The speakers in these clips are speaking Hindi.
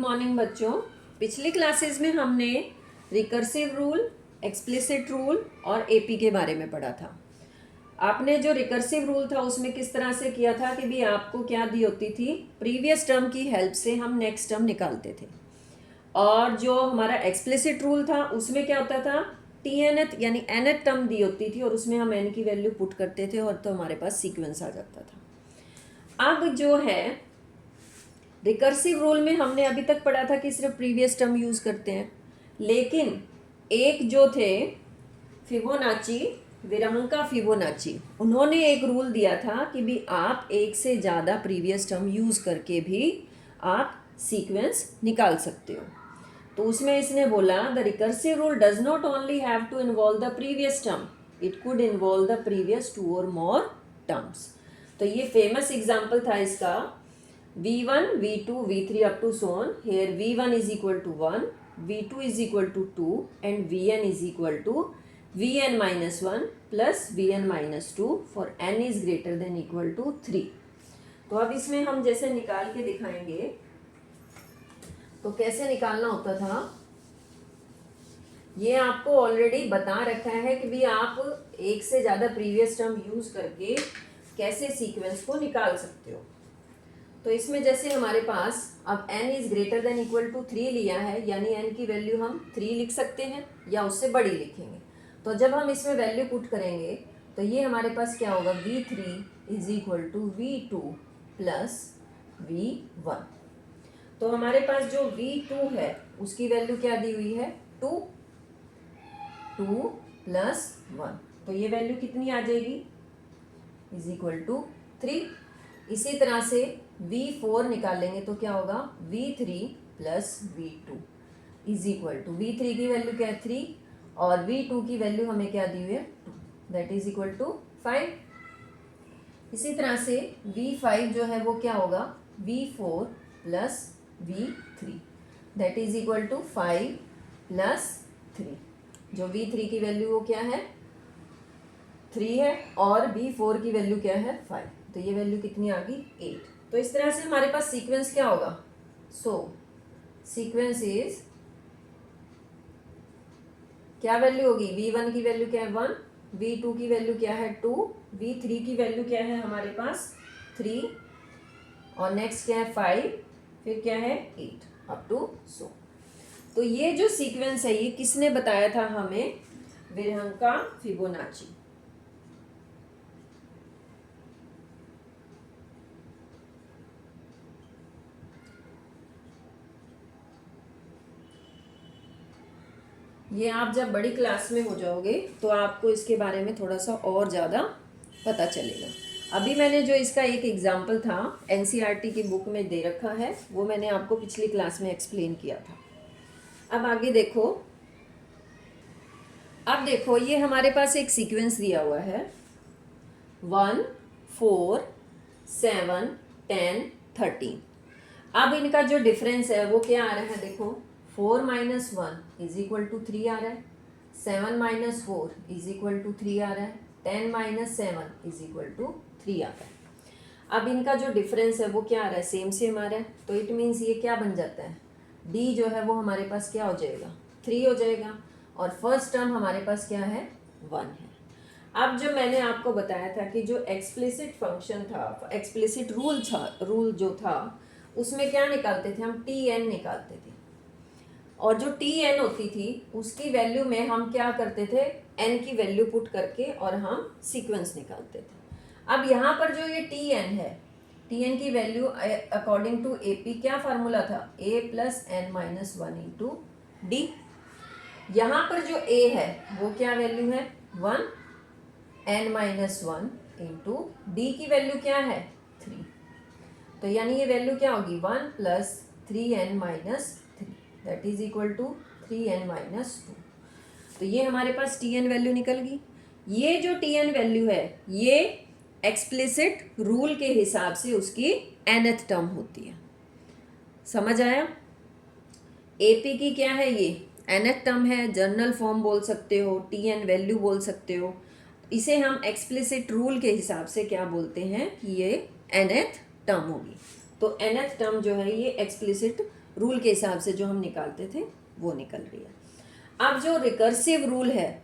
मॉर्निंग बच्चों। पिछली क्लासेस में हमने रिकर्सिव रूल, एक्सप्लिसिट रूल और एपी के बारे में पढ़ा था। आपने जो रिकर्सिव रूल था उसमें किस तरह से किया था कि भी आपको क्या दी होती थी, प्रीवियस टर्म की हेल्प से हम नेक्स्ट टर्म निकालते थे। और जो हमारा एक्सप्लिसिट रूल था उसमें क्या होता था, टी एन एथ यानी nth टर्म दी होती थी और उसमें हम n की वैल्यू पुट करते थे और तो हमारे पास सीक्वेंस आ जाता था। अब जो है रिकर्सिव रूल में हमने अभी तक पढ़ा था कि सिर्फ प्रीवियस टर्म यूज करते हैं, लेकिन एक जो थे फिबोनाची, विरहंका फिबोनाची, उन्होंने एक रूल दिया था कि भी आप एक से ज़्यादा प्रीवियस टर्म यूज करके भी आप सीक्वेंस निकाल सकते हो। तो उसमें इसने बोला the recursive rule does not only have to involve the previous term, it could involve the previous 2 और मोर टर्म्स। तो ये फेमस एग्जाम्पल था इसका, v1 v2 v3 up to so on. Here v1 is equal to 1, v2 is equal to 2 and vn is equal to vn minus 1 plus vn minus 2 for n is greater than equal to 3. तो अब इसमें हम जैसे निकाल के दिखाएंगे तो कैसे निकालना होता था, ये आपको ऑलरेडी बता रखा है कि भी आप एक से ज़्यादा प्रीवियस टर्म यूज करके कैसे सीक्वेंस को निकाल सकते हो। तो इसमें जैसे हमारे पास अब n is greater than equal to 3 लिया है, यानी n की वैल्यू हम 3 लिख सकते हैं या उससे बड़ी लिखेंगे। तो जब हम इसमें वैल्यू पुट करेंगे तो ये हमारे पास क्या होगा, v3 is equal to v2 plus v1। तो हमारे पास जो v2 है उसकी वैल्यू क्या दी हुई है, 2 प्लस 1, तो ये वैल्यू कितनी आ जाएगी, इज इक्वल टू 3। इसी तरह से v4 निकालेंगे तो क्या होगा, v3 plus v2 is equal to, v3 की वैल्यू क्या है 3 और v2 की वैल्यू हमें क्या दी हुई है 2, दैट इज इक्वल टू 5। इसी तरह से v5 जो है वो क्या होगा, v4 plus v3 that is equal to 5 plus 3। जो v3 की वैल्यू वो क्या है 3 है और v4 की वैल्यू क्या है 5, तो ये वैल्यू कितनी आ गई 8। तो इस तरह से हमारे पास सीक्वेंस क्या होगा, सो सीक्वेंस इज क्या वैल्यू होगी, v1 की वैल्यू क्या है 1, v2 की वैल्यू क्या है 2, v3 की वैल्यू क्या है हमारे पास 3 और नेक्स्ट क्या है 5, फिर क्या है 8 अप टू सो। तो ये जो सीक्वेंस है ये किसने बताया था हमें, विरहंका फिबोनाची। ये आप जब बड़ी क्लास में हो जाओगे तो आपको इसके बारे में थोड़ा सा और ज़्यादा पता चलेगा। अभी मैंने जो इसका एक एग्जाम्पल था एनसीईआरटी की बुक में दे रखा है, वो मैंने आपको पिछली क्लास में एक्सप्लेन किया था। अब आगे देखो, अब देखो ये हमारे पास एक सीक्वेंस दिया हुआ है 1 4 7 10 13। अब इनका जो डिफरेंस है वो क्या आ रहा है, देखो 4 माइनस 1 इज इक्वल टू 3 आ रहा है, 7 माइनस 4 इज इक्वल टू 3 आ रहा है, 10 माइनस 7 इज इक्वल टू 3 आ रहा है। अब इनका जो डिफरेंस है वो क्या आ रहा है, सेम आ रहा है, तो इट मीन्स ये क्या बन जाता है, d जो है वो हमारे पास क्या हो जाएगा 3 हो जाएगा और फर्स्ट टर्म हमारे पास क्या है 1 है। अब जो मैंने आपको बताया था कि जो एक्सप्लिसिट फंक्शन था, एक्सप्लिसिट रूल जो था उसमें क्या निकालते थे हम, टी एन निकालते थे और जो टी एन होती थी उसकी वैल्यू में हम क्या करते थे, एन की वैल्यू पुट करके और हम सीक्वेंस निकालते थे। अब यहाँ पर जो ये टी एन है, टी एन की value according to A P क्या फार्मूला था, a plus n minus 1 into d. यहाँ पर जो ए है वो क्या वैल्यू है 1, एन माइनस 1 इंटू डी की वैल्यू क्या है 3, तो यानी ये वैल्यू क्या होगी 1 plus 3n minus 3 that is equal to 3n minus 2। तो ये हमारे पास tn वैल्यू निकल गई। ये जो tn वैल्यू है ये एक्सप्लिसिट रूल के हिसाब से उसकी nth टर्म होती है, समझ आया। एपी की क्या है, ये nth टर्म है, जर्नल फॉर्म बोल सकते हो, tn वैल्यू बोल सकते हो। इसे हम एक्सप्लिसिट रूल के हिसाब से क्या बोलते हैं कि ये nth टर्म होगी। तो nth टर्म जो है ये एक्सप्लिसिट रूल के हिसाब से जो हम निकालते थे वो निकल रही है। अब जो रिकर्सिव रूल है,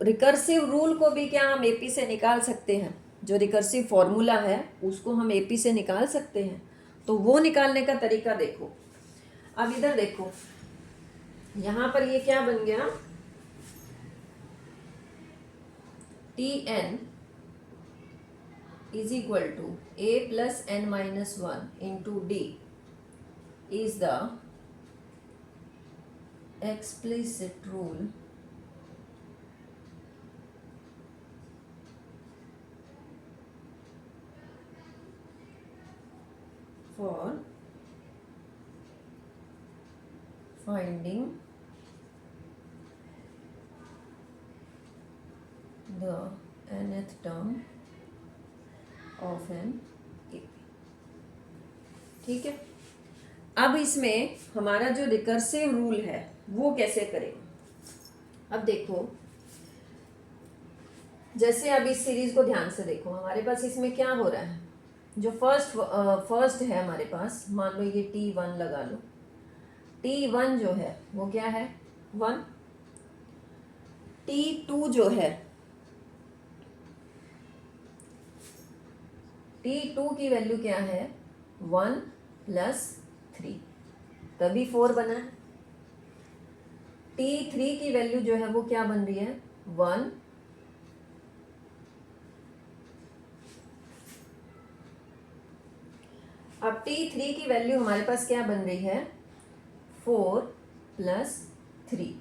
रिकर्सिव रूल को भी क्या हम एपी से निकाल सकते हैं? जो रिकर्सिव फॉर्मूला है उसको हम एपी से निकाल सकते हैं। तो वो निकालने का तरीका देखो। अब इधर देखो, यहाँ पर ये क्या बन गया, T n is equal to a plus n minus 1 into d is the explicit rule for finding the nth term of an AP। ठीक है, अब इसमें हमारा जो रिकर्सिव रूल है वो कैसे करेंगे? अब देखो, जैसे अब इस सीरीज को ध्यान से देखो, हमारे पास इसमें क्या हो रहा है, जो फर्स्ट है हमारे पास, मान लो ये T1 लगा लो। T1 जो है वो क्या है, 1। T2 जो है, T2 की वैल्यू क्या है, 1 प्लस 3, तभी 4 बना है। T3 की वैल्यू जो है वो क्या बन रही है, 1 अब T3 की वैल्यू हमारे पास क्या बन रही है, 4 प्लस 3,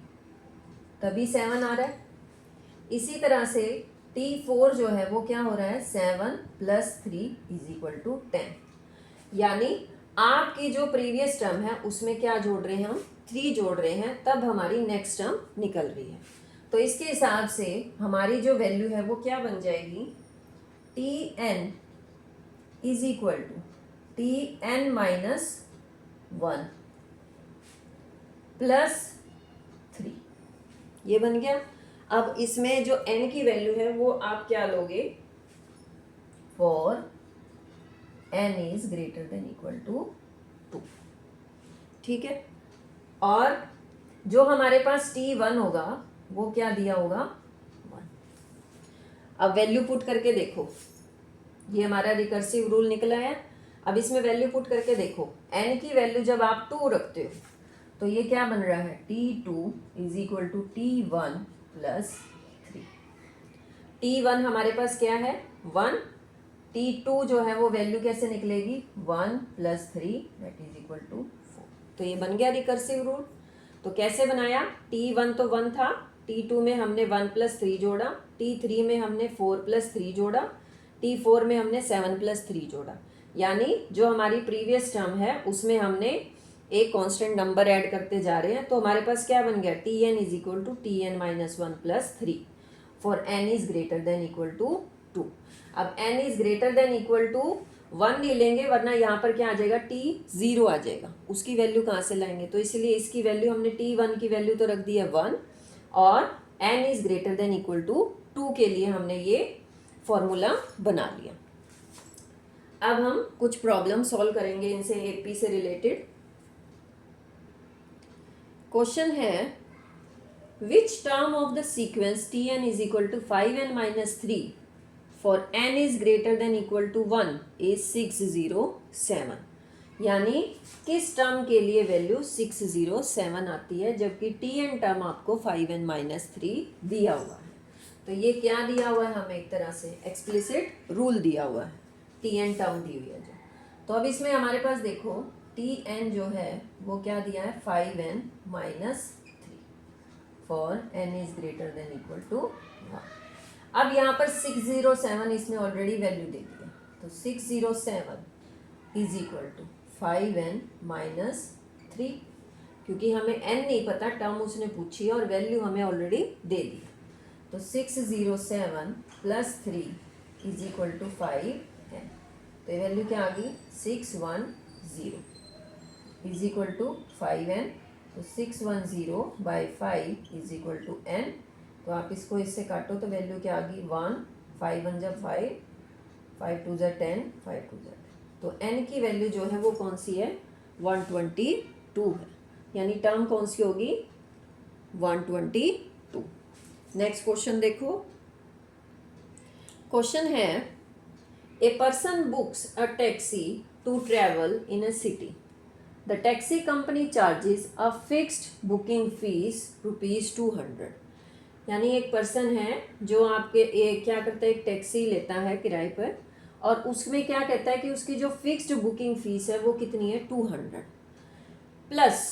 तभी 7 आ रहा है। इसी तरह से T4 जो है वो क्या हो रहा है, 7 प्लस 3 इज इक्वल टू 10। यानी आपकी जो प्रीवियस टर्म है उसमें क्या जोड़ रहे हैं हम, 3 जोड़ रहे हैं, तब हमारी नेक्स्ट टर्म निकल रही है। तो इसके हिसाब से हमारी जो वैल्यू है वो क्या बन जाएगी, Tn is equal to Tn minus 1 plus 3, ये बन गया। अब इसमें जो n की वैल्यू है वो आप क्या लोगे, for n is greater than equal to 2। ठीक है, और जो हमारे पास T1 होगा वो क्या दिया होगा, 1। अब वैल्यू पुट करके देखो, ये हमारा रिकर्सिव रूल निकला है। अब इसमें वैल्यू पुट करके देखो, n की वैल्यू जब आप 2 रखते हो तो ये क्या बन रहा है, T2 is equal to T1 plus 3। T1 हमारे पास क्या है, 1। T2 जो है वो वैल्यू कैसे निकलेगी, 1 plus 3 that is equal to 4। तो ये बन गया रिकर्सिव रूल। तो कैसे बनाया, T1 तो 1 था, T2 में हमने 1 प्लस 3 जोड़ा, T3 में हमने 4 प्लस 3 जोड़ा, T4 में हमने 7 प्लस 3 जोड़ा। यानी जो हमारी प्रीवियस टर्म है उसमें हमने एक कांस्टेंट नंबर ऐड करते जा रहे हैं। तो हमारे पास क्या बन गया, Tn is equal to Tn minus 1 plus 3 for n is greater than equal to 2। अब n is greater than equal to 1 नहीं लेंगे, वरना यहाँ पर क्या आ जाएगा, T0 आ जाएगा। उसकी वैल्यू कहाँ से लाएंगे, तो इसलिए इसकी वैल्यू हमने T1 की वैल्यू तो रख दी है 1, और n is greater than equal to 2 के लिए हमने ये फॉर्मूला बना लिया। अब हम कुछ प्रॉब्लम सॉल्व करेंगे इनसे, एपी से रिलेटेड। क्वेश्चन है, which term of the sequence Tn is equal to 5n minus 3 for n is greater than equal to 1 is 607। यानी किस टर्म के लिए वैल्यू 607 आती है, जबकि Tn टर्म आपको 5n माइनस 3 दिया हुआ है। तो ये क्या दिया हुआ है हमें, एक तरह से एक्सप्लिसिट रूल दिया हुआ है, Tn टर्म दी हुई है जो। तो अब इसमें हमारे पास देखो, Tn जो है वो क्या दिया है, 5n minus 3 for n is greater than equal to 1। अब यहाँ पर 607 इसने ऑलरेडी वैल्यू दे दी है, तो 607 is equal to 5n minus 3, क्योंकि हमें n नहीं पता, टर्म उसने पूछी है और वैल्यू हमें ऑलरेडी दे दी। तो 607 plus 3 is equal to 5n। तो ये वैल्यू क्या आ गई, 610 इज इक्वल टू 5n। तो 610 by 5 is equal to n। तो आप इसको इससे काटो तो वैल्यू क्या आ गई, 1, 5 1 जा 5, 5 2 जा 10, 5 2 जा 10। तो n की वैल्यू जो है वो कौन सी है, 120 2 है, यानी टर्म कौन सी होगी 122। नेक्स्ट क्वेश्चन देखो। क्वेश्चन है a person books a taxi to travel in a city. The taxi company charges a fixed booking fees ₹200। यानी एक पर्सन है जो आपके क्या करता है, एक टैक्सी लेता है किराए पर, और उसमें क्या कहता है कि उसकी जो फिक्स्ड बुकिंग फीस है वो कितनी है 200 प्लस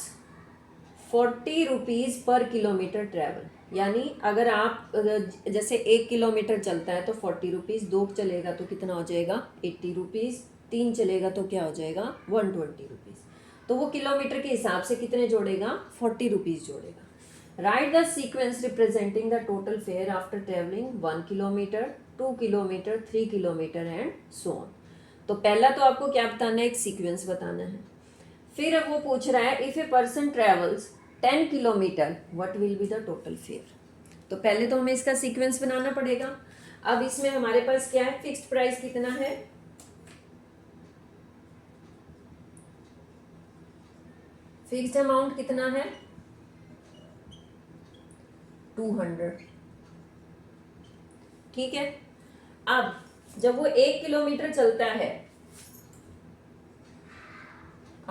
40 रुपीज़ पर किलोमीटर ट्रैवल। यानी अगर आप जैसे 1 किलोमीटर चलता है तो 40 रुपीज़, 2 चलेगा तो कितना हो जाएगा 80 रुपीज़, 3 चलेगा तो क्या हो जाएगा 120 रुपीज़। तो वो किलोमीटर के हिसाब से कितने जोड़ेगा 40 रुपीज़ जोड़ेगा। Right the sequence representing the total fair after travelling 1 kilometre, 2 kilometre, 3 kilometre and so on. तो पहला तो आपको क्या बताना है, एक सीक्वेंस बताना है। फिर अब वो पूछ रहा है if a person travels 10 kilometre what will be the total fair. तो पहले तो हमें इसका सीक्वेंस बनाना पड़ेगा। अब इसमें हमारे पास क्या है, फिक्स्ड प्राइस कितना है, फिक्स्ड अमाउंट कितना है 200। ठीक है। अब जब वो 1 किलोमीटर चलता है,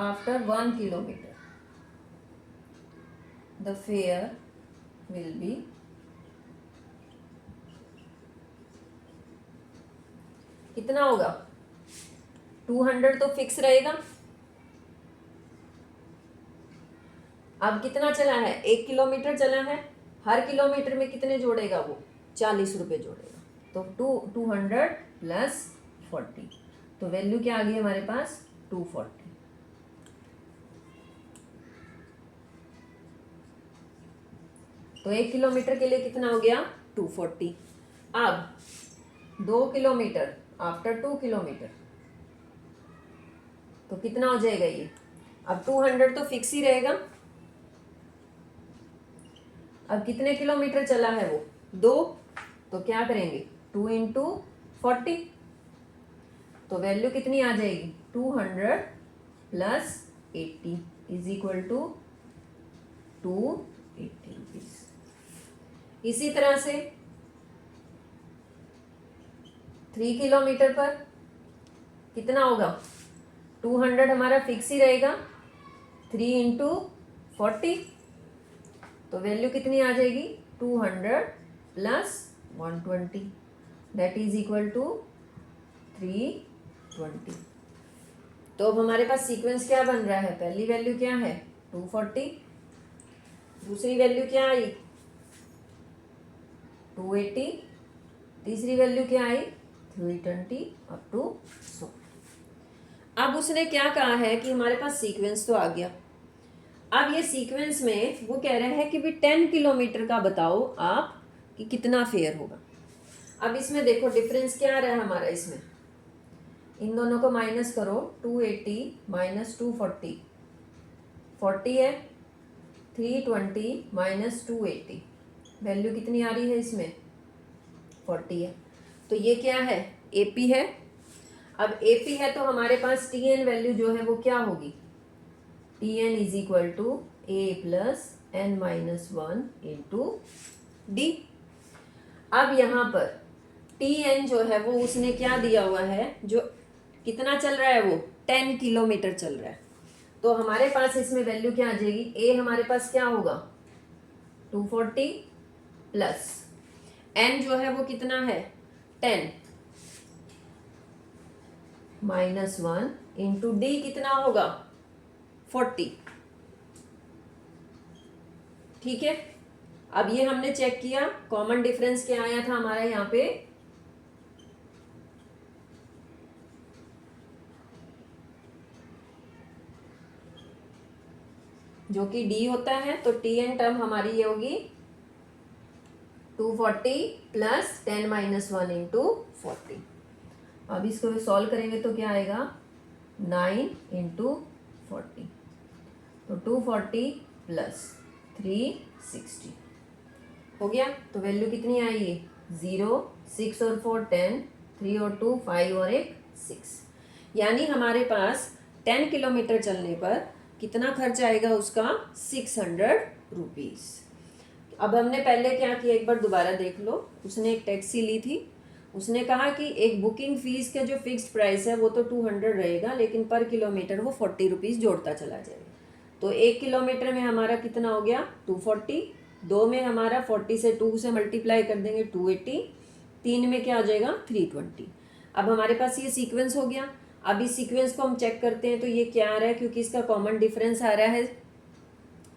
after 1 kilometre the fair will be कितना होगा 200, तो फिक्स रहेगा। अब कितना चला है 1 किलोमीटर चला है, हर किलोमीटर में कितने जोड़ेगा वो 40 रुपए जोड़ेगा। तो 200 प्लस 40, तो वैल्यू क्या आ गई हमारे पास 240। तो 1 किलोमीटर के लिए कितना हो गया 240। अब 2 किलोमीटर आफ्टर 2 किलोमीटर तो कितना हो जाएगा ये, अब 200 तो फिक्स ही रहेगा। अब कितने किलोमीटर चला है वो 2, तो क्या करेंगे 2 इंटू 40, तो वैल्यू कितनी आ जाएगी 200 plus 80 is equal to 280 rupees. इसी तरह से 3 किलोमीटर पर कितना होगा 200 हमारा फिक्स ही रहेगा, 3 इंटू 40, तो वैल्यू कितनी आ जाएगी 200 plus 120 that is equal to 320। तो अब हमारे पास सीक्वेंस क्या बन रहा है, पहली वैल्यू क्या है 240, दूसरी वैल्यू क्या आई 280, तीसरी वैल्यू क्या आई 320 अप टू 100। अब उसने क्या कहा है कि हमारे पास सीक्वेंस तो आ गया। अब ये सीक्वेंस में वो कह रहे हैं कि भी 10 किलोमीटर का बताओ आप कि कितना फेयर होगा। अब इसमें देखो डिफरेंस क्या आ रहा है हमारा, इसमें इन दोनों को माइनस करो, 280 माइनस 240 40 है, 320 माइनस 280 वैल्यू कितनी आ रही है इसमें 40 है। तो ये क्या है एपी है। अब एपी है तो हमारे पास टी एन वैल्यू जो है वो क्या होगी, T n is equal to a plus n minus 1 into d. अब यहाँ पर टी एन जो है वो उसने क्या दिया हुआ है, जो कितना चल रहा है वो 10 किलोमीटर चल रहा है, तो हमारे पास इसमें वैल्यू क्या आ जाएगी, ए हमारे पास क्या होगा 240 प्लस एन जो है वो कितना है 10 माइनस 1 इंटू डी कितना होगा 40। ठीक है। अब ये हमने चेक किया, कॉमन डिफरेंस क्या आया था हमारा यहाँ पे, जो कि डी होता है, तो टी एन टर्म हमारी ये होगी 240 प्लस 10 माइनस 1 इंटू 40। अब इसको सॉल्व करेंगे तो क्या आएगा 9 इंटू 40, तो 240 प्लस 360 हो गया। तो वैल्यू कितनी आई है 0, 6 और 4 10, 3 और 2 5 और 1 6, यानी हमारे पास 10 किलोमीटर चलने पर कितना खर्च आएगा उसका? 600 रुपीज़। अब हमने पहले क्या किया, एक बार दोबारा देख लो। उसने एक टैक्सी ली थी, उसने कहा कि एक बुकिंग फीस का जो फिक्स्ड प्राइस है वो तो 200 रहेगा, लेकिन पर किलोमीटर वो 40 रुपीज़ जोड़ता चला जाएगा। तो 1 किलोमीटर में हमारा कितना हो गया? 240। 2 में हमारा 40 से 2 से मल्टीप्लाई कर देंगे 280। 3 में क्या हो जाएगा? 320। अब हमारे पास ये सीक्वेंस हो गया। अब इस सीक्वेंस को हम चेक करते हैं तो ये क्या आ रहा है, क्योंकि इसका कॉमन डिफरेंस आ रहा है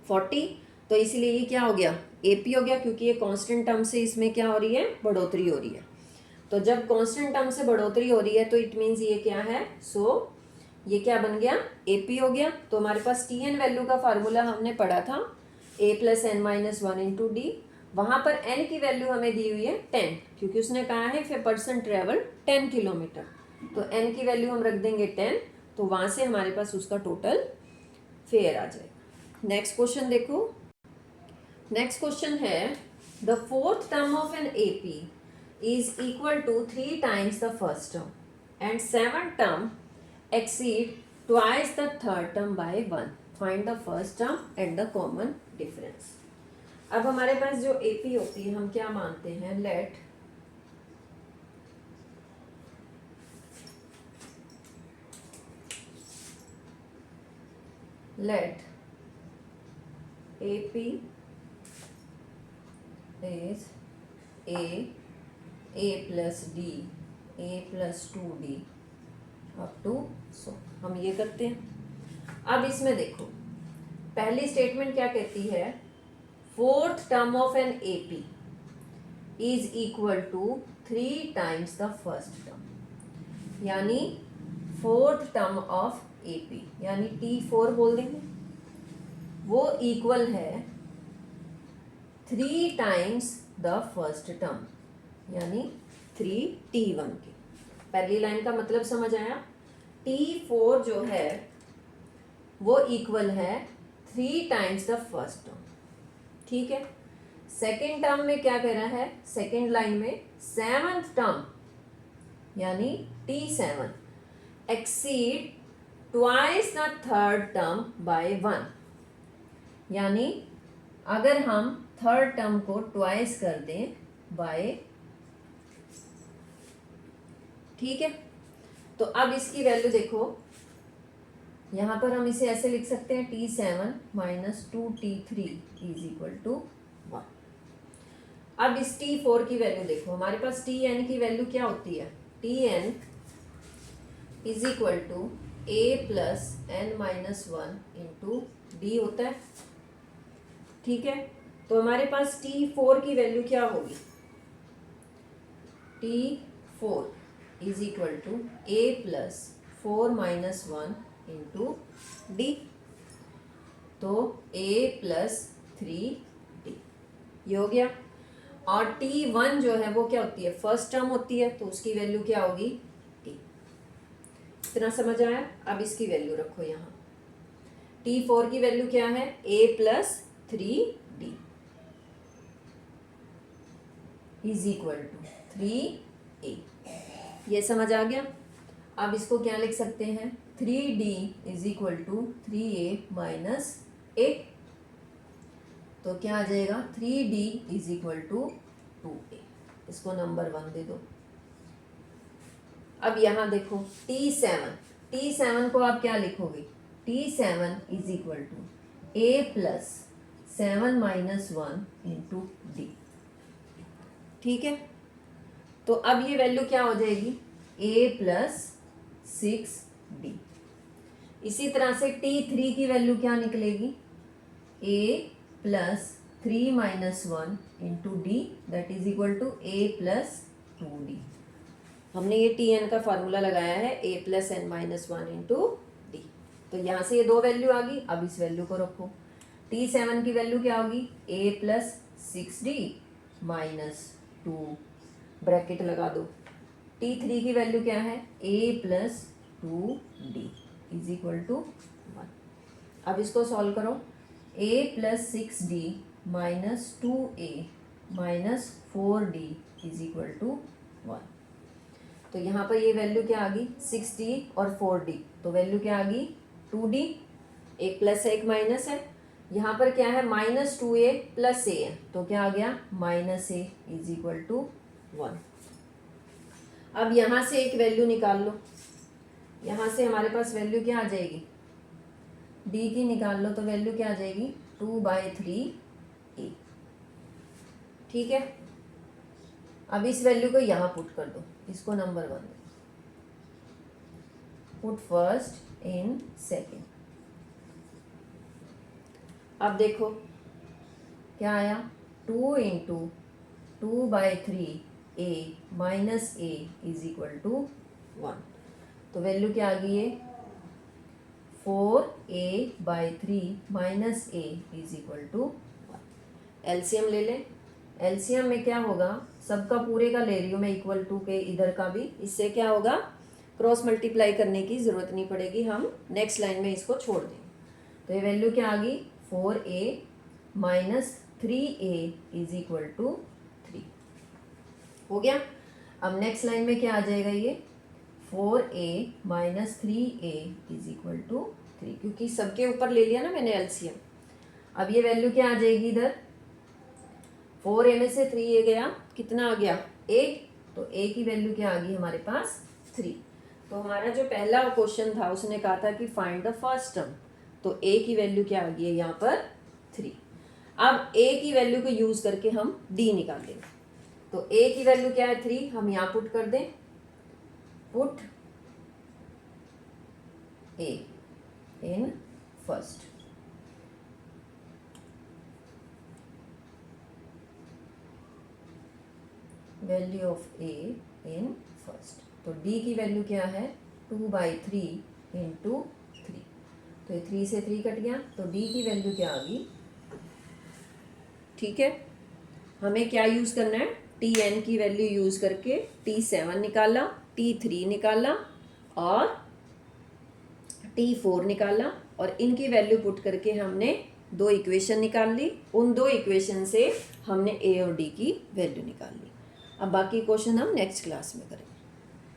40, तो इसलिए ये क्या हो गया? AP हो गया, क्योंकि ये कांस्टेंट टर्म से इसमें क्या हो रही है? बढ़ोतरी हो रही है। तो जब कांस्टेंट टर्म से बढ़ोतरी हो रही है तो इट मीन्स ये क्या है? ये क्या बन गया? AP हो गया। तो हमारे पास TN वैल्यू का फार्मूला हमने पढ़ा था, A + n-1 × D। वहाँ पर n की वैल्यू हमें दी हुई है 10, क्योंकि उसने कहा है if a person travel 10 kilometre, तो n की वैल्यू हम रख देंगे 10। तो वहाँ से हमारे पास उसका टोटल फेयर आ जाएगा। नेक्स्ट क्वेश्चन देखो। नेक्स्ट क्वेश्चन है, the fourth term of an AP is equal to 3 times the first term and 7 term exceed twice the third term by 1. Find the first term and the common difference. अब हमारे पास जो AP होती है हम क्या मानते हैं? let AP is A plus D, A plus 2D up to so. हम ये करते हैं। अब इसमें देखो, पहली स्टेटमेंट क्या कहती है? Fourth term of an AP is equal to 3 times the first term, यानी फोर्थ टर्म ऑफ AP यानी T4 बोल देंगे, वो इक्वल है 3 टाइम्स द फर्स्ट टर्म यानी 3T1 के। पहली लाइन का मतलब समझ आया? T4 जो है वो इक्वल है 3 टाइम्स द फर्स्ट टर्म, ठीक है। सेकेंड टर्म में क्या कह रहा है? सेकेंड लाइन में 7th टर्म यानी T7 exceed twice the third term by 1, यानी अगर हम थर्ड टर्म को ट्वाइस कर दें बाय, ठीक है। तो अब इसकी वैल्यू देखो, यहां पर हम इसे ऐसे लिख सकते हैं T7 minus 2T3 is equal to 1। अब इस T4 की वैल्यू देखो, हमारे पास Tn की वैल्यू क्या होती है? Tn is equal to A + n-1 × D होता है, ठीक है। तो हमारे पास T4 की वैल्यू क्या होगी? T4 is equal to A + 4-1 × D, तो A + 3D ये हो गया। और T1 जो है वो क्या होती है? फर्स्ट टर्म होती है, तो उसकी वैल्यू क्या होगी? T। इतना समझ आया? अब इसकी वैल्यू रखो यहाँ। T4 की वैल्यू क्या है? A + 3D is equal to 3A। ये समझ आ गया? अब इसको क्या लिख सकते हैं? 3D is equal to 3A minus A, तो क्या आ जाएगा? 3D is equal to 2A। इसको नंबर 1 दे दो। अब यहाँ देखो T7 को आप क्या लिखोगे? T7 is equal to A + 7-1 × D, ठीक है। तो अब ये वैल्यू क्या हो जाएगी? A + 6D। इसी तरह से T3 की वैल्यू क्या निकलेगी? A + 3-1 × D that is equal to A + 2D। हमने ये Tn का फार्मूला लगाया है A + n-1 × D। तो यहाँ से ये दो वैल्यू आ गई। अब इस वैल्यू को रखो। T7 की वैल्यू क्या होगी? A + 6D माइनस 2 ब्रैकेट लगा दो। T3 की वैल्यू क्या है? A + 2D is equal to 1। अब इसको सॉल्व करो। A + 6D minus 2A minus 4D is equal to 1। तो यहाँ पर ये वैल्यू क्या आ गई? 6D और 4D, तो वैल्यू क्या आ गई? 2D। एक प्लस है एक माइनस है। यहाँ पर क्या है -2a प्लस a है, तो क्या आ गया -a इज इक्वल टू 1। अब यहाँ से एक वैल्यू निकाल लो, यहाँ से हमारे पास वैल्यू क्या आ जाएगी, d की निकाल लो, तो वैल्यू क्या आ जाएगी 2/3a। ठीक है, अब इस वैल्यू को यहाँ पुट कर दो, इसको नंबर 1 दो, पुट फर्स्ट इन सेकेंड। अब देखो क्या आया 2 × 2/3a minus a is equal to 1। तो वैल्यू क्या आ गई है 4a/3 minus a is equal to 1। LCM ले लें। एलसीएम में क्या होगा, सबका पूरे का ले रही हूँ मैं इक्वल टू के, इधर का भी, इससे क्या होगा क्रॉस मल्टीप्लाई करने की ज़रूरत नहीं पड़ेगी, हम नेक्स्ट लाइन में इसको छोड़ देंगे। तो ये वैल्यू क्या आ गई 4a minus 3a is equal to 3 हो गया। अब नेक्स्ट लाइन में क्या आ जाएगा, ये 4a minus 3a is equal to 3, क्योंकि सबके ऊपर ले लिया ना मैंने एलसीएम। अब ये वैल्यू क्या आ जाएगी इधर, 4a में से 3a गया, कितना आ गया a, तो a की वैल्यू क्या आ गई हमारे पास 3। तो हमारा जो पहला क्वेश्चन था उसने कहा था कि फाइंड द फर्स्ट टर्म, तो a की वैल्यू क्या आ गई है यहाँ पर 3। अब a की वैल्यू को यूज करके हम d निकाल देंगे। तो a की वैल्यू क्या है 3, हम यहाँ पुट कर दें, put a in first. Value of a in first, तो d की वैल्यू क्या है 2/3 × 3, तो ये 3 से 3 कट गया, तो d की वैल्यू क्या आ गई। ठीक है, हमें क्या यूज़ करना है, tn की वैल्यू यूज़ करके t7 निकाला, t3 निकाला और t4 निकाला, और इनकी वैल्यू पुट करके हमने 2 इक्वेशन निकाल ली। उन 2 इक्वेशन से हमने a और d की वैल्यू निकाल ली। अब बाकी क्वेश्चन हम नेक्स्ट क्लास में करेंगे।